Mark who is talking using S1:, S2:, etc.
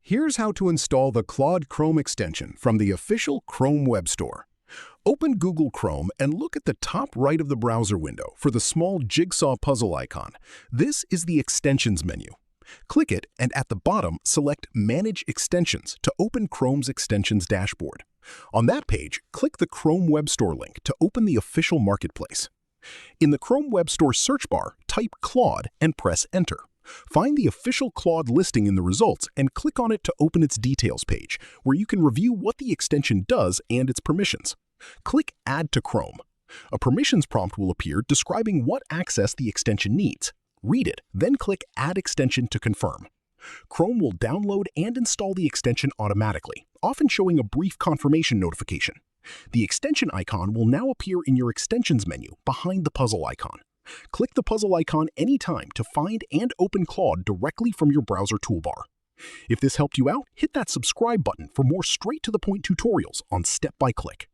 S1: Here's how to install the Claude Chrome extension from the official Chrome web store. Open Google Chrome and look at the top right of the browser window for the small jigsaw puzzle icon. This is the Extensions menu. Click it and at the bottom select Manage Extensions to open Chrome's Extensions dashboard. On that page, click the Chrome Web Store link to open the official marketplace. In the Chrome Web Store search bar, type Claude and press Enter. Find the official Claude listing in the results and click on it to open its details page, where you can review what the extension does and its permissions. Click Add to Chrome. A permissions prompt will appear describing what access the extension needs. Read it, then click Add Extension to confirm. Chrome will download and install the extension automatically, often showing a brief confirmation notification. The extension icon will now appear in your Extensions menu behind the puzzle icon. Click the puzzle icon anytime to find and open Claude directly from your browser toolbar. If this helped you out, hit that subscribe button for more straight-to-the-point tutorials on step-by-click.